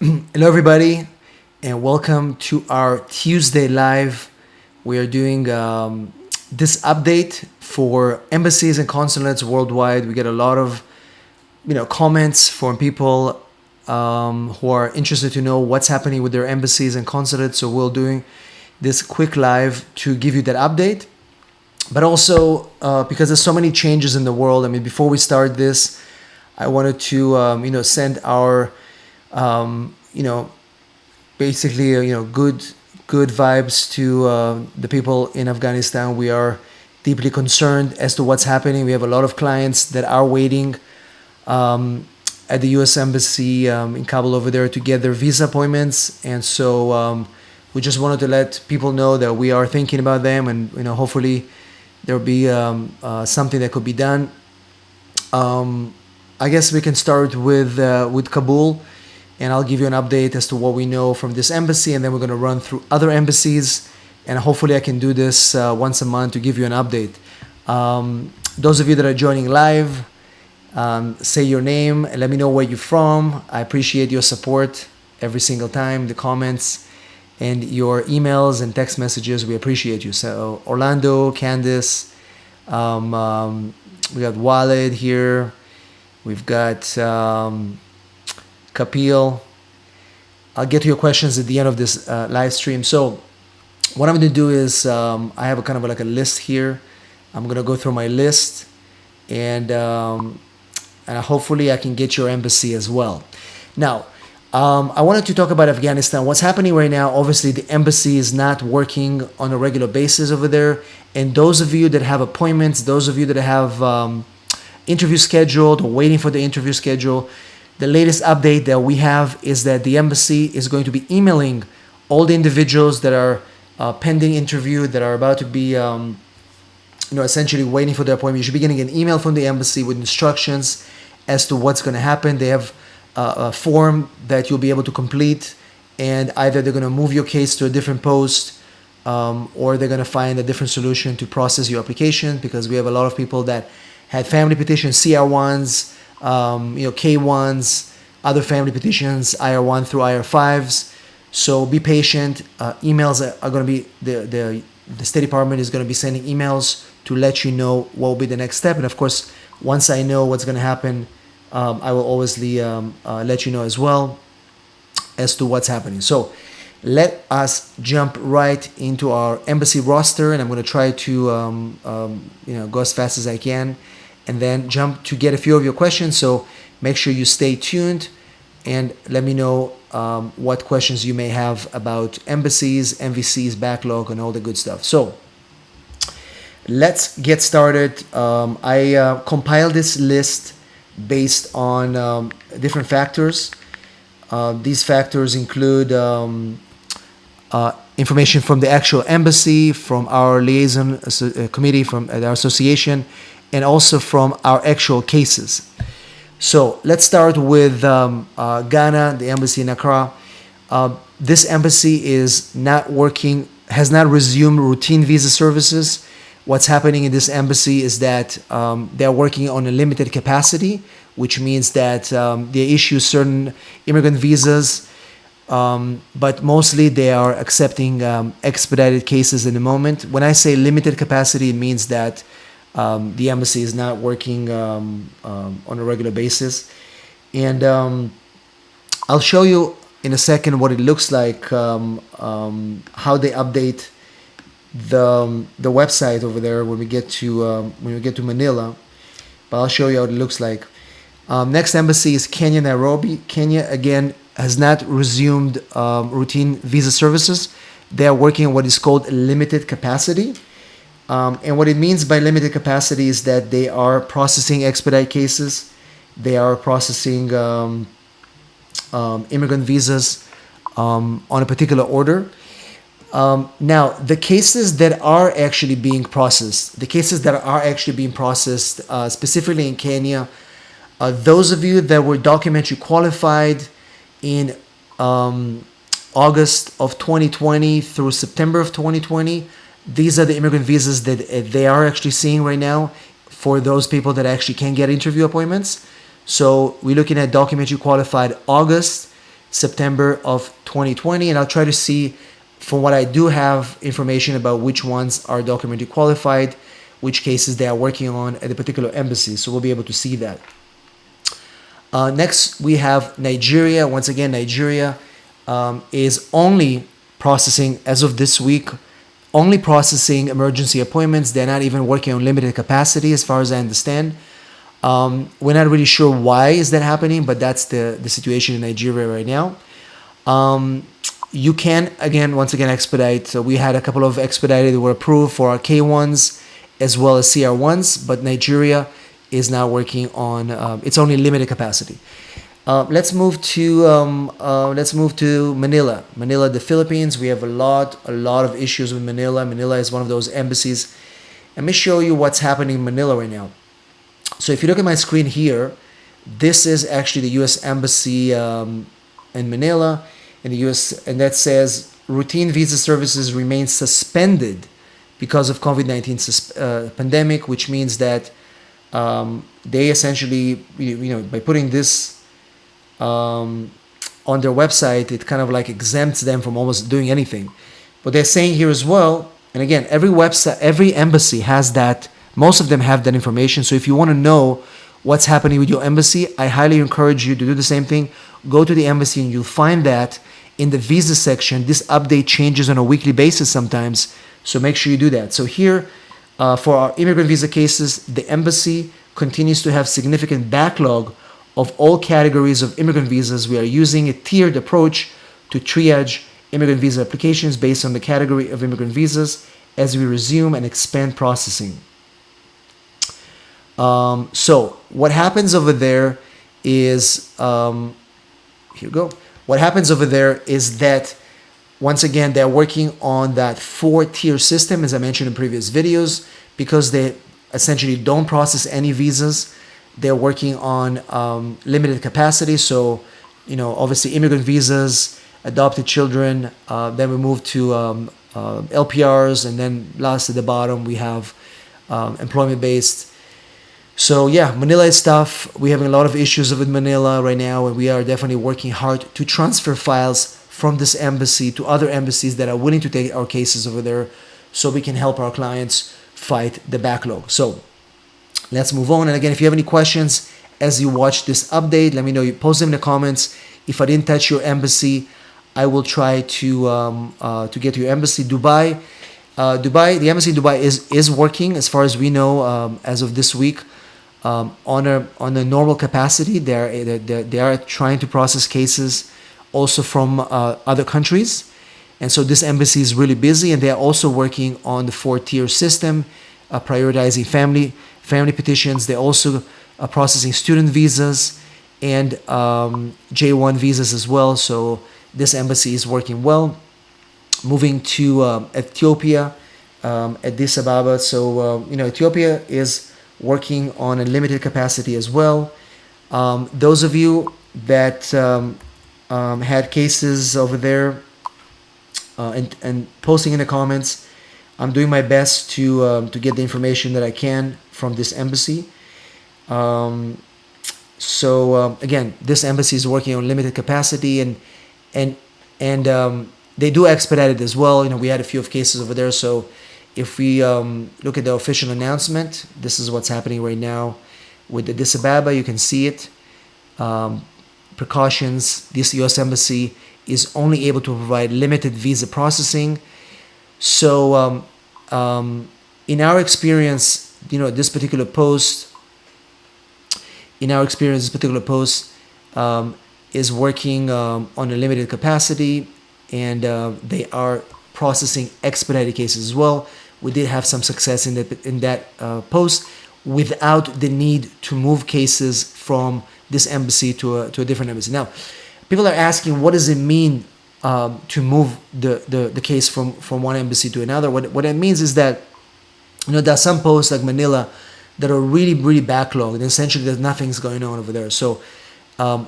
Hello, everybody, and welcome to our Tuesday live. We are doing this update for embassies and consulates worldwide. We get a lot of, comments from people who are interested to know what's happening with their embassies and consulates. So we're doing this quick live to give you that update. But also because there's so many changes in the world. I mean, before we start this, I wanted to, send our basically, good vibes to the people in Afghanistan. We are deeply concerned as to what's happening. We have a lot of clients that are waiting at the U.S. Embassy in Kabul over there to get their visa appointments. And so we just wanted to let people know that we are thinking about them, and hopefully there'll be something that could be done. I guess we can start with Kabul, and I'll give you an update as to what we know from this embassy, and then we're going to run through other embassies, and hopefully I can do this once a month to give you an update. Those of you that are joining live, say your name and let me know where you're from. I appreciate your support every single time, the comments and your emails and text messages. We appreciate you. So Orlando, Candice, we got Walid here. We've got Kapil. I'll get to your questions at the end of this live stream. So what I'm going to do is I have a kind of like a list here. I'm going to go through my list, and hopefully I can get your embassy as well. Now, I wanted to talk about Afghanistan. What's happening right now, obviously the embassy is not working on a regular basis over there. And those of you that have appointments, those of you that have interview scheduled or waiting for the interview schedule, the latest update that we have is that the embassy is going to be emailing all the individuals that are pending interview, that are about to be essentially waiting for their appointment. You should be getting an email from the embassy with instructions as to what's going to happen. They have a form that you'll be able to complete, and either they're going to move your case to a different post or they're going to find a different solution to process your application, because we have a lot of people that had family petitions, CR1s, K1s, other family petitions, IR1 through IR5s. So be patient. Emails are going to be, the State Department is going to be sending emails to let you know what will be the next step. And of course, once I know what's going to happen, I will obviously let you know as well as to what's happening. So let us jump right into our embassy roster, and I'm going to try to go as fast as I can, and then jump to get a few of your questions. So make sure you stay tuned and let me know what questions you may have about embassies, MVCs, backlog, and all the good stuff. So let's get started. I compiled this list based on different factors. These factors include information from the actual embassy, from our liaison committee, from our association, and also from our actual cases. So let's start with Ghana, the embassy in Accra. This embassy is not working, has not resumed routine visa services. What's happening in this embassy is that they're working on a limited capacity, which means that they issue certain immigrant visas, but mostly they are accepting expedited cases in the moment. When I say limited capacity, it means that the embassy is not working on a regular basis. And I'll show you in a second what it looks like, how they update the website over there when we get to Manila. But I'll show you how it looks like. Next embassy is Kenya, Nairobi. Kenya, again, has not resumed routine visa services. They are working on what is called limited capacity. And what it means by limited capacity is that they are processing expedite cases. They are processing immigrant visas on a particular order. Now, the cases that are actually being processed, specifically in Kenya, those of you that were documentary qualified in August of 2020 through September of 2020, these are the immigrant visas that they are actually seeing right now for those people that actually can get interview appointments. So we're looking at documentary qualified August September of 2020, and I'll try to see from what I do have information about which ones are documentally qualified, which cases they are working on at a particular embassy. So we'll be able to see that. Next, we have Nigeria. Once again, Nigeria is only processing, as of this week, only processing emergency appointments. They're not even working on limited capacity, as far as I understand. We're not really sure why is that happening, but that's the situation in Nigeria right now. You can, once again, expedite. So we had a couple of expedited that were approved for our K1s as well as CR1s, but Nigeria is now working on it's only limited capacity. Let's move to Manila. Manila, the Philippines. We have a lot of issues with Manila. Manila is one of those embassies. Let me show you what's happening in Manila right now. So if you look at my screen here, this is actually the U.S. Embassy in Manila in the U.S. and that says routine visa services remain suspended because of COVID-19 pandemic, which means that they essentially, by putting this on their website, it kind of like exempts them from almost doing anything. But they're saying here as well, and again, every website, every embassy has that. Most of them have that information. So if you want to know what's happening with your embassy, I highly encourage you to do the same thing. Go to the embassy and you'll find that in the visa section, this update changes on a weekly basis sometimes. So make sure you do that. So here, for our immigrant visa cases, the embassy continues to have significant backlog of all categories of immigrant visas. We are using a tiered approach to triage immigrant visa applications based on the category of immigrant visas as we resume and expand processing. So what happens over there is, here we go. What happens over there is that, once again, they're working on that 4-tier system, as I mentioned in previous videos, because they essentially don't process any visas. They're working on limited capacity. So, obviously immigrant visas, adopted children, then we move to LPRs, and then last at the bottom, we have employment-based. So yeah, Manila is tough. We're having a lot of issues with Manila right now, and we are definitely working hard to transfer files from this embassy to other embassies that are willing to take our cases over there so we can help our clients fight the backlog. So let's move on. And again, if you have any questions as you watch this update, let me know. You post them in the comments. If I didn't touch your embassy, I will try to get to your embassy. Dubai, the embassy in Dubai is working as far as we know as of this week. On a normal capacity. They are trying to process cases also from other countries, and so this embassy is really busy, and they are also working on the 4-tier system, prioritizing family petitions. They're also processing student visas and J1 visas as well. So this embassy is working well. Moving to Ethiopia, Addis Ababa. So Ethiopia is working on a limited capacity as well. Those of you that had cases over there and posting in the comments, I'm doing my best to get the information that I can from this embassy. Again, this embassy is working on limited capacity, and they do expedite it as well. We had a few of cases over there, so if we look at the official announcement, this is what's happening right now with the Addis Ababa. You can see it. Precautions. This U.S. Embassy is only able to provide limited visa processing. So in our experience, this particular post is working on a limited capacity, and they are processing expedited cases as well. We did have some success in that post without the need to move cases from this embassy to a different embassy. Now, people are asking, what does it mean to move the case from one embassy to another? What it means is that there are some posts like Manila that are really, really backlogged, and essentially there's nothing's going on over there. So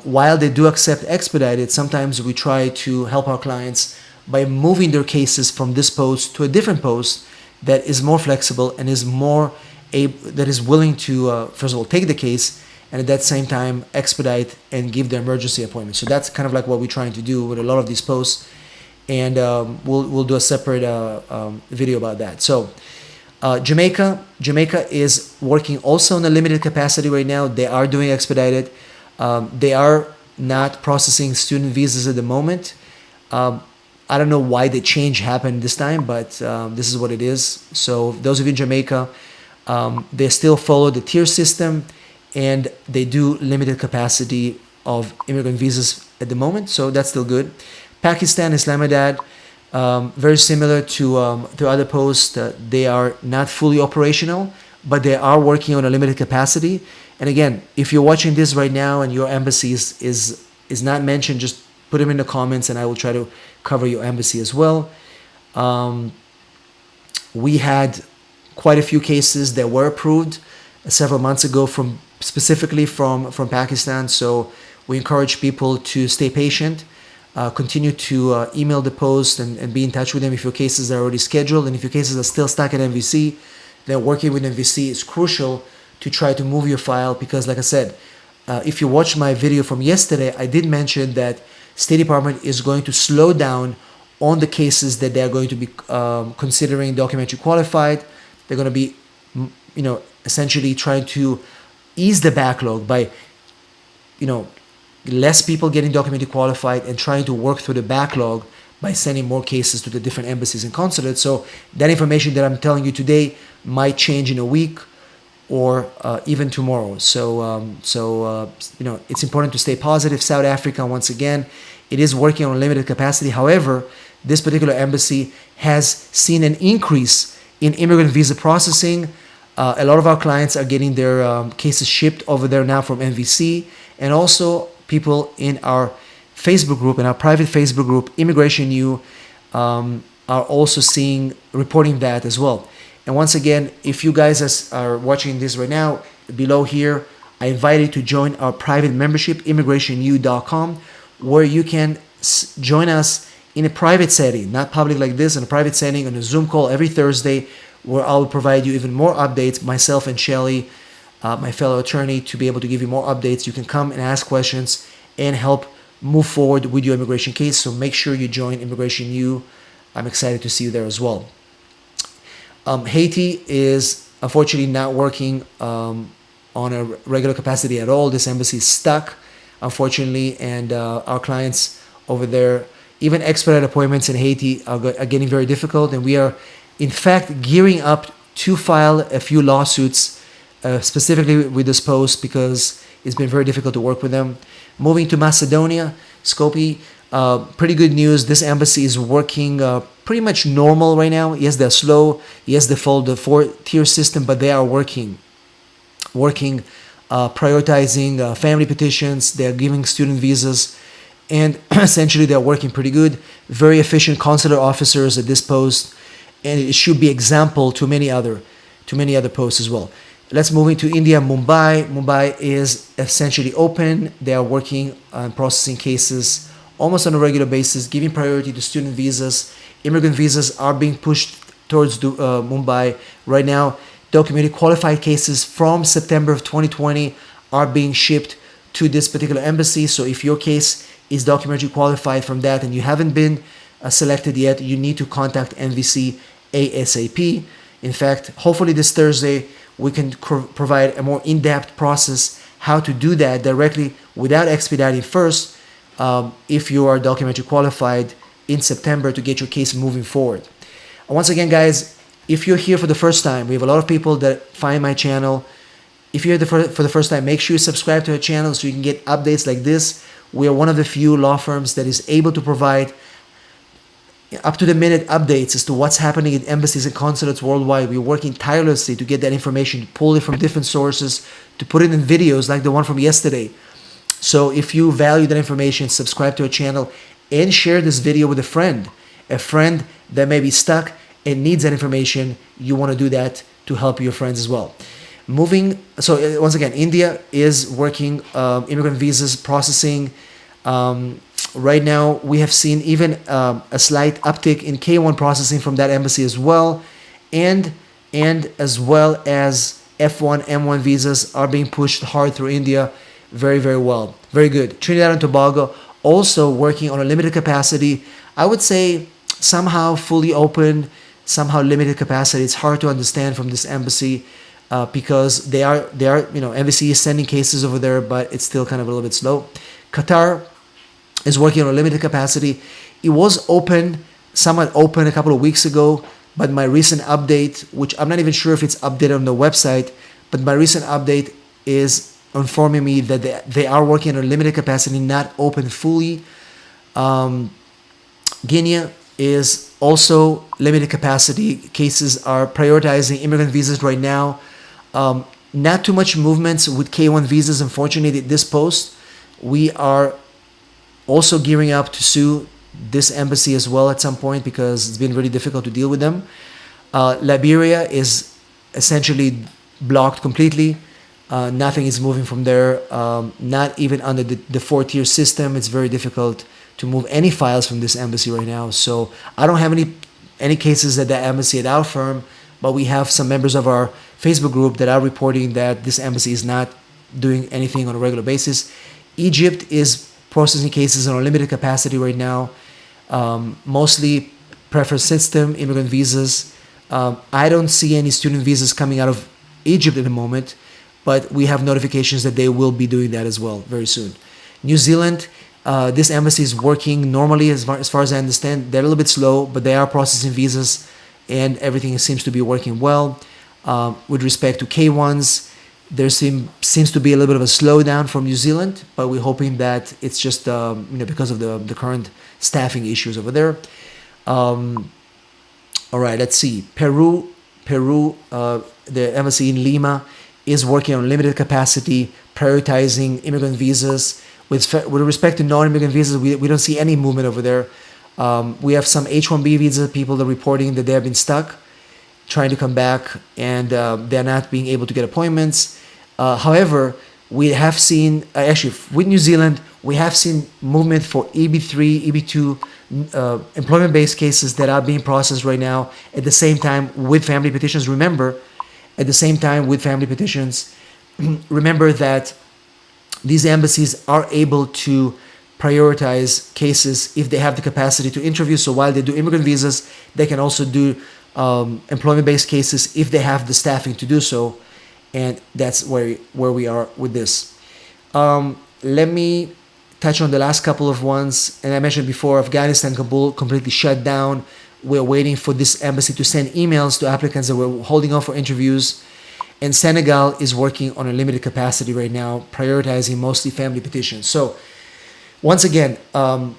while they do accept expedited, sometimes we try to help our clients by moving their cases from this post to a different post that is more flexible and is willing to first of all take the case, and at that same time expedite and give the emergency appointment. So that's kind of like what we're trying to do with a lot of these posts, and we'll do a separate video about that. So Jamaica is working also in a limited capacity right now. They are doing expedited. They are not processing student visas at the moment. I don't know why the change happened this time, but this is what it is. So those of you in Jamaica, they still follow the tier system, and they do limited capacity of immigrant visas at the moment. So that's still good. Pakistan, Islamabad, very similar to other posts. They are not fully operational, but they are working on a limited capacity. And again, if you're watching this right now and your embassy is not mentioned, just put them in the comments, and I will try to cover your embassy as well. We had quite a few cases that were approved several months ago specifically from Pakistan. So we encourage people to stay patient, continue to email the post and be in touch with them if your cases are already scheduled. And if your cases are still stuck at MVC, then working with MVC is crucial to try to move your file, because like I said, if you watched my video from yesterday, I did mention that State Department is going to slow down on the cases that they are going to be considering documentary qualified. They're going to be, essentially trying to ease the backlog by, less people getting documentary qualified and trying to work through the backlog by sending more cases to the different embassies and consulates. So that information that I'm telling you today might change in a week or even tomorrow. So it's important to stay positive. South Africa, once again, it is working on a limited capacity. However, this particular embassy has seen an increase in immigrant visa processing. A lot of our clients are getting their cases shipped over there now from MVC, and also people in our Facebook group, in our private Facebook group, Immigration U, are also reporting that as well. And once again, if you guys are watching this right now, below here, I invite you to join our private membership, immigrationu.com, where you can join us in a private setting, not public like this, in a private setting on a Zoom call every Thursday, where I will provide you even more updates, myself and Shelly, my fellow attorney, to be able to give you more updates. You can come and ask questions and help move forward with your immigration case. So make sure you join Immigration U. I'm excited to see you there as well. Haiti is unfortunately not working on a regular capacity at all. This embassy is stuck, unfortunately, and our clients over there, even expedited appointments in Haiti are getting very difficult, and we are in fact gearing up to file a few lawsuits specifically with this post, because it's been very difficult to work with them. Moving to Macedonia, Skopje, pretty good news. This embassy is working pretty much normal right now. Yes, they're slow. Yes, they follow the 4-tier system, but they are working, prioritizing family petitions. They're giving student visas, and essentially they're working pretty good. Very efficient consular officers at this post, and it should be example to many other posts as well. Let's move into India, Mumbai. Mumbai is essentially open. They are working on processing cases almost on a regular basis, giving priority to student visas. Immigrant visas are being pushed towards Mumbai right now. Documented qualified cases from September of 2020 are being shipped to this particular embassy. So if your case is documentary qualified from that and you haven't been selected yet, you need to contact MVC ASAP. In fact, hopefully this Thursday, we can provide a more in-depth process how to do that directly without expediting first, if you are documentary qualified in September, to get your case moving forward. And once again, guys, if you're here for the first time, we have a lot of people that find my channel. If you're here for the first time, make sure you subscribe to our channel so you can get updates like this. We are one of the few law firms that is able to provide up-to-the-minute updates as to what's happening in embassies and consulates worldwide. We're working tirelessly to get that information, to pull it from different sources, to put it in videos like the one from yesterday. So if you value that information, subscribe to our channel and share this video with a friend that may be stuck and needs that information. You want to do that to help your friends as well. So once again, India is working immigrant visas processing. Right now, we have seen even a slight uptick in K1 processing from that embassy as well, and as well as F1, M1 visas are being pushed hard through India. Very, very well. Very good. Trinidad and Tobago also working on a limited capacity. I would say somehow fully open, somehow limited capacity. It's hard to understand from this embassy because they are, embassy is sending cases over there, but it's still kind of a little bit slow. Qatar is working on a limited capacity. It was open, somewhat open a couple of weeks ago, but my recent update, which I'm not even sure if it's updated on the website, but my recent update is informing me that they are working on a limited capacity, not open fully. Guinea is also limited capacity. Cases are prioritizing immigrant visas right now. Not too much movements with K1 visas, unfortunately, at this post. We are also gearing up to sue this embassy as well at some point because it's been really difficult to deal with them. Liberia is essentially blocked completely. Nothing is moving from there. Not even under the 4-tier system. It's very difficult to move any files from this embassy right now. So I don't have any cases at that embassy at our firm, but we have some members of our Facebook group that are reporting that this embassy is not doing anything on a regular basis. Egypt is processing cases on a limited capacity right now, mostly preference system, immigrant visas. I don't see any student visas coming out of Egypt at the moment, but we have notifications that they will be doing that as well very soon. New Zealand, this embassy is working normally as far as I understand. They're a little bit slow, but they are processing visas and everything seems to be working well. With respect to K1s, there seems to be a little bit of a slowdown from New Zealand, but we're hoping that it's just because of the current staffing issues over there. All right, let's see. Peru, the embassy in Lima is working on limited capacity, prioritizing immigrant visas. With respect to non-immigrant visas, we don't see any movement over there. We have some H-1B visa people that are reporting that they have been stuck, trying to come back, and they're not being able to get appointments. However, we have seen, actually with New Zealand, we have seen movement for EB3, EB2 employment-based cases that are being processed right now at the same time with family petitions. Remember, at the same time with family petitions, remember that these embassies are able to prioritize cases if they have the capacity to interview. So while they do immigrant visas, they can also do employment-based cases if they have the staffing to do so. And that's where we are with this. Let me touch on the last couple of ones. And I mentioned before, Afghanistan, Kabul completely shut down. We're waiting for this embassy to send emails to applicants that we're holding on for interviews. And Senegal is working on a limited capacity right now, prioritizing mostly family petitions. So once again, a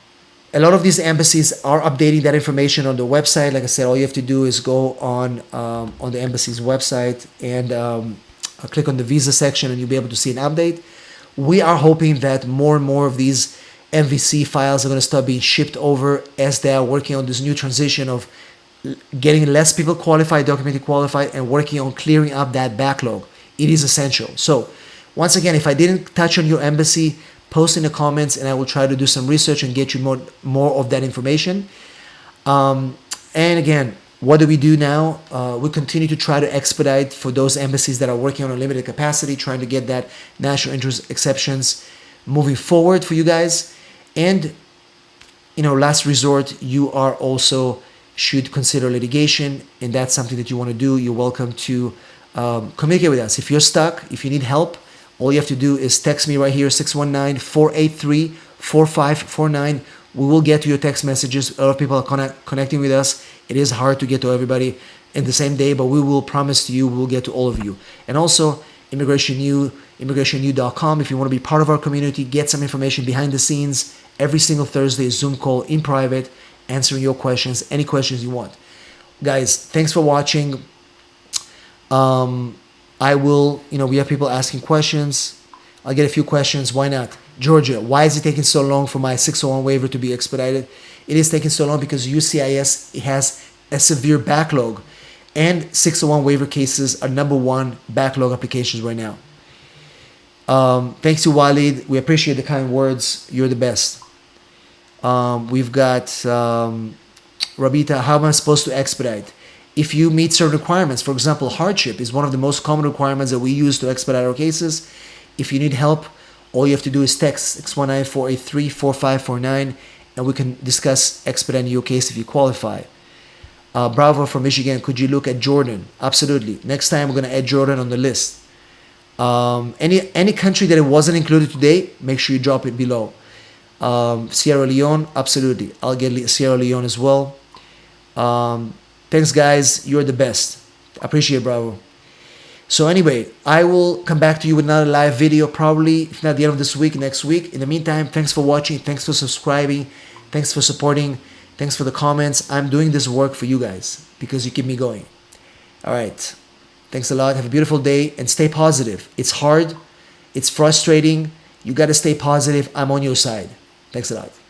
lot of these embassies are updating that information on the website. Like I said, all you have to do is go on the embassy's website and click on the visa section and you'll be able to see an update. We are hoping that more and more of these MVC files are going to start being shipped over as they are working on this new transition of getting less people qualified, documented qualified, and working on clearing up that backlog. It is essential. So once again, if I didn't touch on your embassy, post in the comments and I will try to do some research and get you more of that information. And again, what do we do now? We continue to try to expedite for those embassies that are working on a limited capacity, trying to get that national interest exceptions moving forward for you guys. And, last resort, you are also should consider litigation, and that's something that you want to do. You're welcome to communicate with us. If you're stuck, if you need help, all you have to do is text me right here, 619-483-4549. We will get to your text messages. A lot of people are connecting with us. It is hard to get to everybody in the same day, but we will promise to you we will get to all of you. And also, immigrationu.com. If you want to be part of our community, get some information behind the scenes. Every single Thursday, Zoom call in private, answering your questions, any questions you want. Guys, thanks for watching. I will, we have people asking questions. I'll get a few questions. Why not? Georgia, why is it taking so long for my 601 waiver to be expedited? It is taking so long because UCIS has a severe backlog, and 601 waiver cases are #1 backlog applications right now. Thanks to Walid. We appreciate the kind words. You're the best. We've got Rabita. How am I supposed to expedite? if you meet certain requirements. For example, hardship is one of the most common requirements that we use to expedite our cases. If you need help, all you have to do is text 619-483-4549 and we can discuss expediting your case if you qualify. Bravo from Michigan, could you look at Jordan? Absolutely. Next time we're going to add Jordan on the list. Any country that it wasn't included today, make sure you drop it below. Sierra Leone, absolutely. I'll get Sierra Leone as well. Thanks guys, you're the best. Appreciate it, Bravo. So anyway, I will come back to you with another live video probably, if not at the end of this week, next week. In the meantime, thanks for watching, thanks for subscribing, thanks for supporting, thanks for the comments. I'm doing this work for you guys because you keep me going. All right. Thanks a lot. Have a beautiful day and stay positive. It's hard. It's frustrating. You got to stay positive. I'm on your side. Thanks a lot.